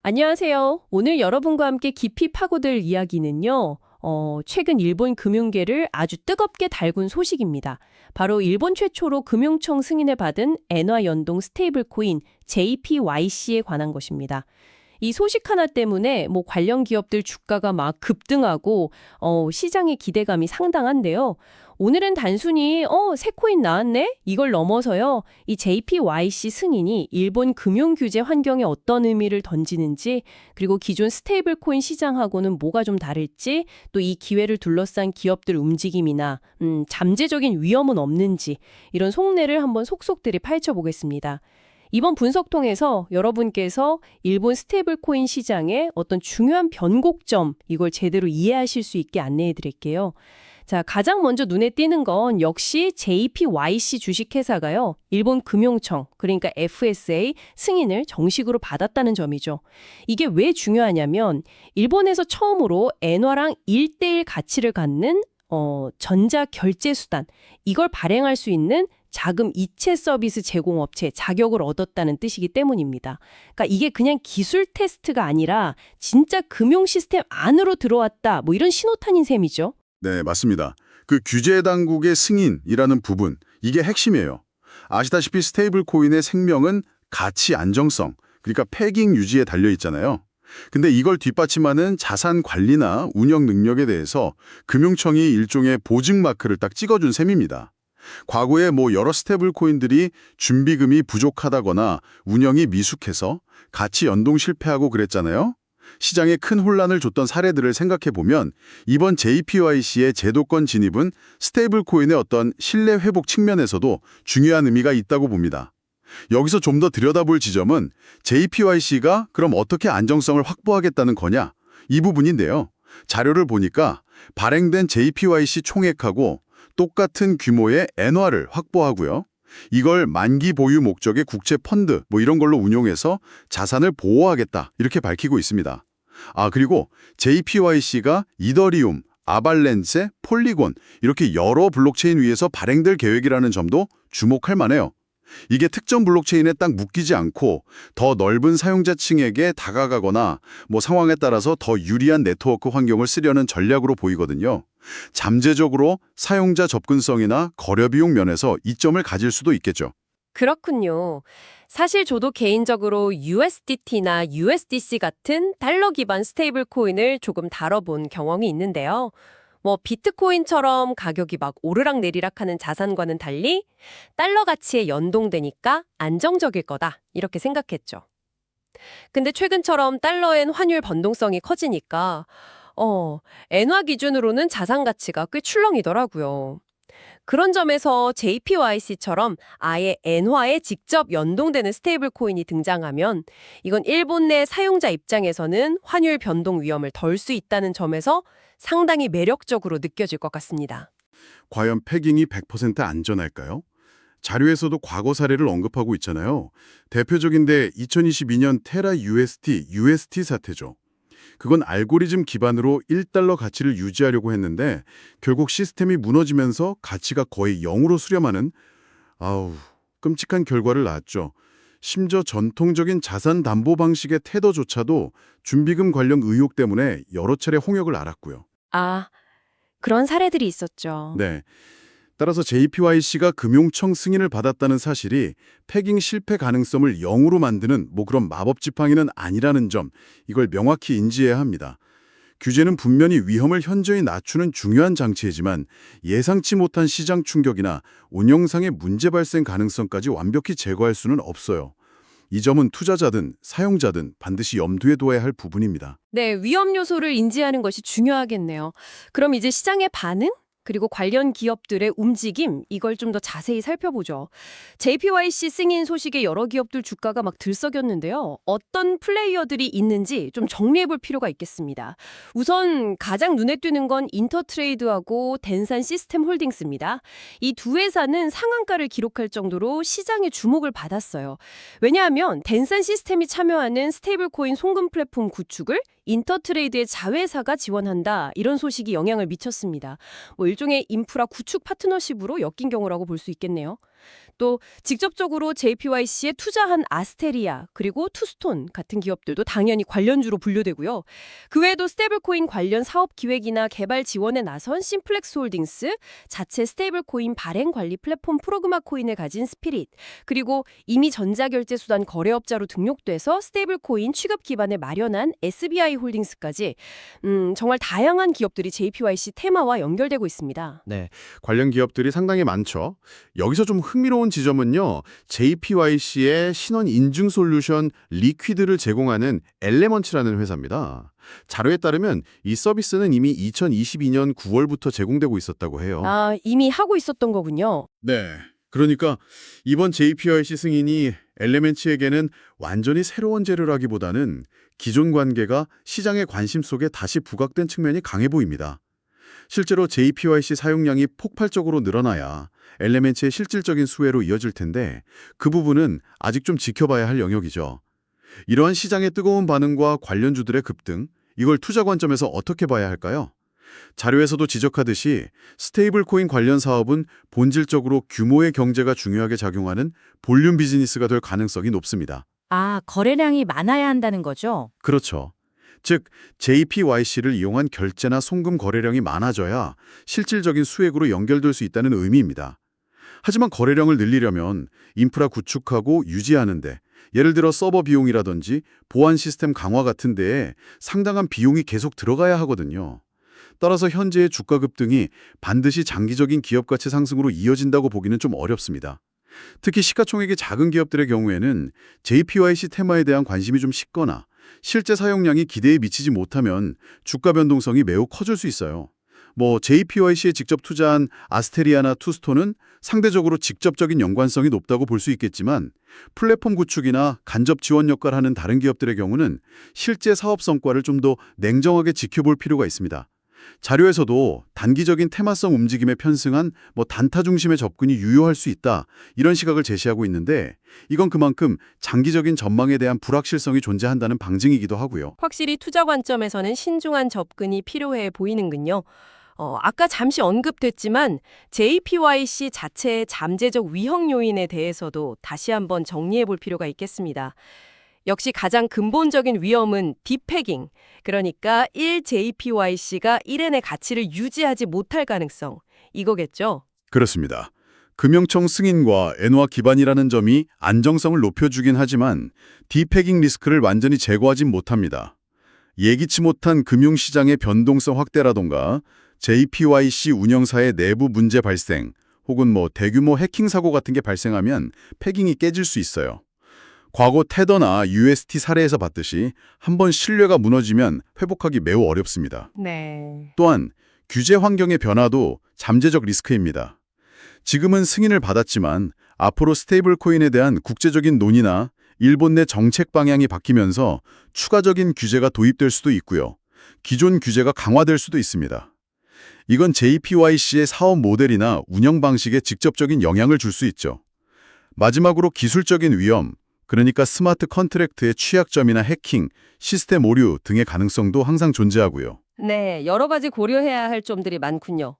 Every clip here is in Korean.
안녕하세요. 오늘 여러분과 함께 깊이 파고들 이야기는요. 최근 일본 금융계를 아주 뜨겁게 달군 소식입니다. 바로 일본 최초로 금융청 승인을 받은 엔화 연동 스테이블 코인 JPYC에 관한 것입니다. 이 소식 하나 때문에 관련 기업들 주가가 막 급등하고 시장의 기대감이 상당한데요. 오늘은 단순히 새 코인 나왔네? 이걸 넘어서요. 이 JPYC 승인이 일본 금융 규제 환경에 어떤 의미를 던지는지, 그리고 기존 스테이블 코인 시장하고는 뭐가 좀 다를지, 또 이 기회를 둘러싼 기업들 움직임이나 잠재적인 위험은 없는지, 이런 속내를 한번 속속들이 파헤쳐보겠습니다. 이번 분석 통해서 여러분께서 일본 스테이블 코인 시장의 어떤 중요한 변곡점, 이걸 제대로 이해하실 수 있게 안내해 드릴게요. 자, 가장 먼저 눈에 띄는 건 역시 JPYC 주식회사가요, 일본 금융청, 그러니까 FSA 승인을 정식으로 받았다는 점이죠. 이게 왜 중요하냐면, 일본에서 처음으로 엔화랑 1대1 가치를 갖는 전자 결제 수단, 이걸 발행할 수 있는 자금 이체 서비스 제공업체 자격을 얻었다는 뜻이기 때문입니다. 그러니까 이게 그냥 기술 테스트가 아니라 진짜 금융 시스템 안으로 들어왔다, 이런 신호탄인 셈이죠. 네, 맞습니다. 그 규제 당국의 승인이라는 부분, 이게 핵심이에요. 아시다시피 스테이블 코인의 생명은 가치 안정성, 그러니까 패깅 유지에 달려 있잖아요. 근데 이걸 뒷받침하는 자산 관리나 운영 능력에 대해서 금융청이 일종의 보증 마크를 딱 찍어준 셈입니다. 과거에 여러 스테이블 코인들이 준비금이 부족하다거나 운영이 미숙해서 가치 연동 실패하고 그랬잖아요. 시장에 큰 혼란을 줬던 사례들을 생각해보면 이번 JPYC의 제도권 진입은 스테이블 코인의 어떤 신뢰 회복 측면에서도 중요한 의미가 있다고 봅니다. 여기서 좀 더 들여다볼 지점은 JPYC가 그럼 어떻게 안정성을 확보하겠다는 거냐? 이 부분인데요. 자료를 보니까 발행된 JPYC 총액하고 똑같은 규모의 엔화를 확보하고요. 이걸 만기 보유 목적의 국채 펀드 이런 걸로 운용해서 자산을 보호하겠다 이렇게 밝히고 있습니다. 그리고 JPYC가 이더리움, 아발렌체, 폴리곤 이렇게 여러 블록체인 위에서 발행될 계획이라는 점도 주목할 만해요. 이게 특정 블록체인에 딱 묶이지 않고 더 넓은 사용자층에게 다가가거나 상황에 따라서 더 유리한 네트워크 환경을 쓰려는 전략으로 보이거든요. 잠재적으로 사용자 접근성이나 거래 비용 면에서 이점을 가질 수도 있겠죠. 그렇군요. 사실 저도 개인적으로 USDT나 USDC 같은 달러 기반 스테이블 코인을 조금 다뤄본 경험이 있는데요. 비트코인처럼 가격이 막 오르락내리락 하는 자산과는 달리 달러 가치에 연동되니까 안정적일 거다, 이렇게 생각했죠. 근데 최근처럼 달러엔 환율 변동성이 커지니까 엔화 기준으로는 자산 가치가 꽤 출렁이더라고요. 그런 점에서 JPYC처럼 아예 엔화에 직접 연동되는 스테이블 코인이 등장하면 이건 일본 내 사용자 입장에서는 환율 변동 위험을 덜 수 있다는 점에서 상당히 매력적으로 느껴질 것 같습니다. 과연 패깅이 100% 안전할까요? 자료에서도 과거 사례를 언급하고 있잖아요. 대표적인데 2022년 테라 UST 사태죠. 그건 알고리즘 기반으로 1달러 가치를 유지하려고 했는데 결국 시스템이 무너지면서 가치가 거의 0으로 수렴하는 끔찍한 결과를 낳았죠. 심지어 전통적인 자산 담보 방식의 테더조차도 준비금 관련 의혹 때문에 여러 차례 홍역을 앓았고요. 그런 사례들이 있었죠. 네. 따라서 JPYC가 금융청 승인을 받았다는 사실이 패깅 실패 가능성을 0으로 만드는 그런 마법 지팡이는 아니라는 점, 이걸 명확히 인지해야 합니다. 규제는 분명히 위험을 현저히 낮추는 중요한 장치이지만 예상치 못한 시장 충격이나 운영상의 문제 발생 가능성까지 완벽히 제거할 수는 없어요. 이 점은 투자자든 사용자든 반드시 염두에 둬야 할 부분입니다. 네, 위험 요소를 인지하는 것이 중요하겠네요. 그럼 이제 시장의 반응? 그리고 관련 기업들의 움직임, 이걸 좀 더 자세히 살펴보죠. JPYC 승인 소식에 여러 기업들 주가가 막 들썩였는데요. 어떤 플레이어들이 있는지 좀 정리해볼 필요가 있겠습니다. 우선 가장 눈에 띄는 건 인터트레이드하고 덴산 시스템 홀딩스입니다. 이 두 회사는 상한가를 기록할 정도로 시장의 주목을 받았어요. 왜냐하면 덴산 시스템이 참여하는 스테이블 코인 송금 플랫폼 구축을 인터트레이드의 자회사가 지원한다, 이런 소식이 영향을 미쳤습니다. 일종의 인프라 구축 파트너십으로 엮인 경우라고 볼 수 있겠네요. 또 직접적으로 JPYC에 투자한 아스테리아 그리고 투스톤 같은 기업들도 당연히 관련주로 분류되고요. 그 외에도 스테이블코인 관련 사업 기획이나 개발 지원에 나선 심플렉스 홀딩스, 자체 스테이블코인 발행 관리 플랫폼 프로그마 코인을 가진 스피릿, 그리고 이미 전자결제 수단 거래업자로 등록돼서 스테이블코인 취급 기반을 마련한 SBI 홀딩스까지 정말 다양한 기업들이 JPYC 테마와 연결되고 있습니다. 네, 관련 기업들이 상당히 많죠. 여기서 좀 흥미로운 지점은요. JPYC의 신원 인증 솔루션 리퀴드를 제공하는 엘레먼츠라는 회사입니다. 자료에 따르면 이 서비스는 이미 2022년 9월부터 제공되고 있었다고 해요. 아, 이미 하고 있었던 거군요. 네. 그러니까 이번 JPYC 승인이 엘레멘츠에게는 완전히 새로운 재료라기보다는 기존 관계가 시장의 관심 속에 다시 부각된 측면이 강해 보입니다. 실제로 JPYC 사용량이 폭발적으로 늘어나야 엘레멘츠의 실질적인 수혜로 이어질 텐데 그 부분은 아직 좀 지켜봐야 할 영역이죠. 이러한 시장의 뜨거운 반응과 관련주들의 급등, 이걸 투자 관점에서 어떻게 봐야 할까요? 자료에서도 지적하듯이 스테이블 코인 관련 사업은 본질적으로 규모의 경제가 중요하게 작용하는 볼륨 비즈니스가 될 가능성이 높습니다. 아, 거래량이 많아야 한다는 거죠? 그렇죠. 즉, JPYC를 이용한 결제나 송금 거래량이 많아져야 실질적인 수익으로 연결될 수 있다는 의미입니다. 하지만 거래량을 늘리려면 인프라 구축하고 유지하는데 예를 들어 서버 비용이라든지 보안 시스템 강화 같은 데에 상당한 비용이 계속 들어가야 하거든요. 따라서 현재의 주가 급등이 반드시 장기적인 기업 가치 상승으로 이어진다고 보기는 좀 어렵습니다. 특히 시가총액이 작은 기업들의 경우에는 JPYC 테마에 대한 관심이 좀 식거나 실제 사용량이 기대에 미치지 못하면 주가 변동성이 매우 커질 수 있어요. JPYC에 직접 투자한 아스테리아나 투스톤은 상대적으로 직접적인 연관성이 높다고 볼 수 있겠지만 플랫폼 구축이나 간접 지원 역할을 하는 다른 기업들의 경우는 실제 사업 성과를 좀 더 냉정하게 지켜볼 필요가 있습니다. 자료에서도 단기적인 테마성 움직임에 편승한 단타 중심의 접근이 유효할 수 있다, 이런 시각을 제시하고 있는데 이건 그만큼 장기적인 전망에 대한 불확실성이 존재한다는 방증이기도 하고요. 확실히 투자 관점에서는 신중한 접근이 필요해 보이는군요. 아까 잠시 언급됐지만 JPYC 자체의 잠재적 위험 요인에 대해서도 다시 한번 정리해 볼 필요가 있겠습니다. 역시 가장 근본적인 위험은 디패깅, 그러니까 1JPYC가 1엔의 가치를 유지하지 못할 가능성, 이거겠죠? 그렇습니다. 금융청 승인과 엔화 기반이라는 점이 안정성을 높여주긴 하지만 디패깅 리스크를 완전히 제거하진 못합니다. 예기치 못한 금융시장의 변동성 확대라던가 JPYC 운영사의 내부 문제 발생 혹은 대규모 해킹 사고 같은 게 발생하면 패깅이 깨질 수 있어요. 과거 테더나 UST 사례에서 봤듯이 한번 신뢰가 무너지면 회복하기 매우 어렵습니다. 네. 또한 규제 환경의 변화도 잠재적 리스크입니다. 지금은 승인을 받았지만 앞으로 스테이블 코인에 대한 국제적인 논의나 일본 내 정책 방향이 바뀌면서 추가적인 규제가 도입될 수도 있고요. 기존 규제가 강화될 수도 있습니다. 이건 JPYC의 사업 모델이나 운영 방식에 직접적인 영향을 줄 수 있죠. 마지막으로 기술적인 위험, 그러니까 스마트 컨트랙트의 취약점이나 해킹, 시스템 오류 등의 가능성도 항상 존재하고요. 네, 여러 가지 고려해야 할 점들이 많군요.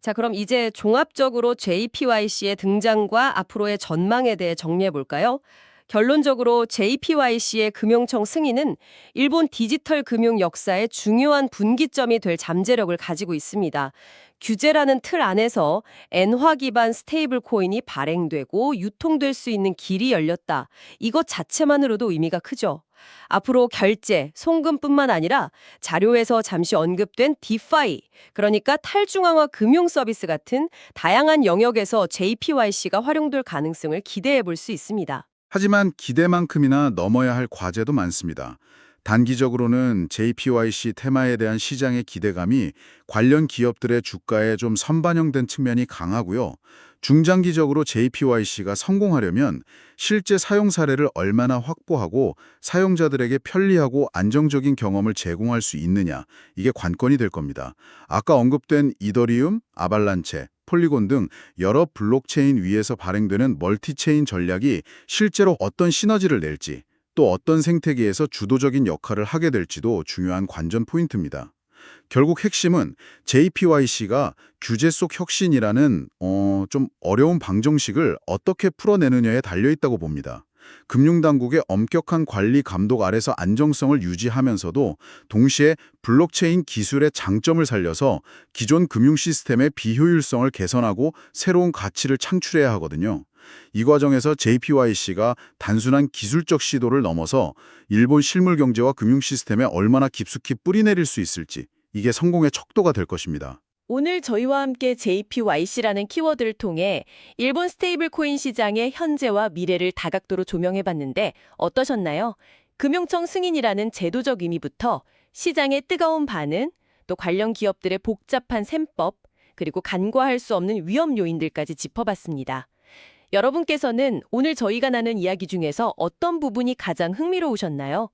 자, 그럼 이제 종합적으로 JPYC의 등장과 앞으로의 전망에 대해 정리해 볼까요? 결론적으로 JPYC의 금융청 승인은 일본 디지털 금융 역사의 중요한 분기점이 될 잠재력을 가지고 있습니다. 규제라는 틀 안에서 엔화 기반 스테이블 코인이 발행되고 유통될 수 있는 길이 열렸다. 이것 자체만으로도 의미가 크죠. 앞으로 결제, 송금뿐만 아니라 자료에서 잠시 언급된 디파이, 그러니까 탈중앙화 금융 서비스 같은 다양한 영역에서 JPYC가 활용될 가능성을 기대해 볼 수 있습니다. 하지만 기대만큼이나 넘어야 할 과제도 많습니다. 단기적으로는 JPYC 테마에 대한 시장의 기대감이 관련 기업들의 주가에 좀 선반영된 측면이 강하고요. 중장기적으로 JPYC가 성공하려면 실제 사용 사례를 얼마나 확보하고 사용자들에게 편리하고 안정적인 경험을 제공할 수 있느냐, 이게 관건이 될 겁니다. 아까 언급된 이더리움, 아발란체, 폴리곤 등 여러 블록체인 위에서 발행되는 멀티체인 전략이 실제로 어떤 시너지를 낼지, 또 어떤 생태계에서 주도적인 역할을 하게 될지도 중요한 관전 포인트입니다. 결국 핵심은 JPYC가 규제 속 혁신이라는 좀 어려운 방정식을 어떻게 풀어내느냐에 달려있다고 봅니다. 금융당국의 엄격한 관리 감독 아래서 안정성을 유지하면서도 동시에 블록체인 기술의 장점을 살려서 기존 금융 시스템의 비효율성을 개선하고 새로운 가치를 창출해야 하거든요. 이 과정에서 JPYC가 단순한 기술적 시도를 넘어서 일본 실물 경제와 금융 시스템에 얼마나 깊숙이 뿌리내릴 수 있을지, 이게 성공의 척도가 될 것입니다. 오늘 저희와 함께 JPYC라는 키워드를 통해 일본 스테이블 코인 시장의 현재와 미래를 다각도로 조명해봤는데 어떠셨나요? 금융청 승인이라는 제도적 의미부터 시장의 뜨거운 반응, 또 관련 기업들의 복잡한 셈법, 그리고 간과할 수 없는 위험 요인들까지 짚어봤습니다. 여러분께서는 오늘 저희가 나눈 이야기 중에서 어떤 부분이 가장 흥미로우셨나요?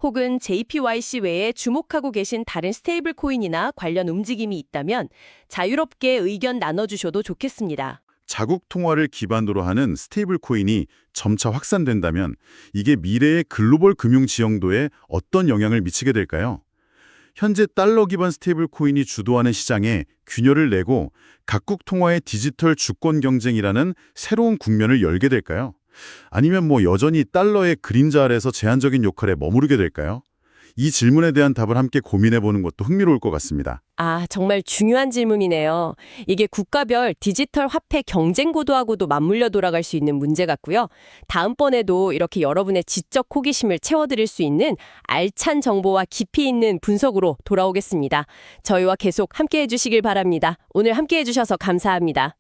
혹은 JPYC 외에 주목하고 계신 다른 스테이블 코인이나 관련 움직임이 있다면 자유롭게 의견 나눠주셔도 좋겠습니다. 자국 통화를 기반으로 하는 스테이블 코인이 점차 확산된다면 이게 미래의 글로벌 금융 지형도에 어떤 영향을 미치게 될까요? 현재 달러 기반 스테이블 코인이 주도하는 시장에 균열을 내고 각국 통화의 디지털 주권 경쟁이라는 새로운 국면을 열게 될까요? 아니면 여전히 달러의 그림자 아래서 제한적인 역할에 머무르게 될까요? 이 질문에 대한 답을 함께 고민해보는 것도 흥미로울 것 같습니다. 정말 중요한 질문이네요. 이게 국가별 디지털 화폐 경쟁 구도하고도 맞물려 돌아갈 수 있는 문제 같고요. 다음번에도 이렇게 여러분의 지적 호기심을 채워드릴 수 있는 알찬 정보와 깊이 있는 분석으로 돌아오겠습니다. 저희와 계속 함께해 주시길 바랍니다. 오늘 함께해 주셔서 감사합니다.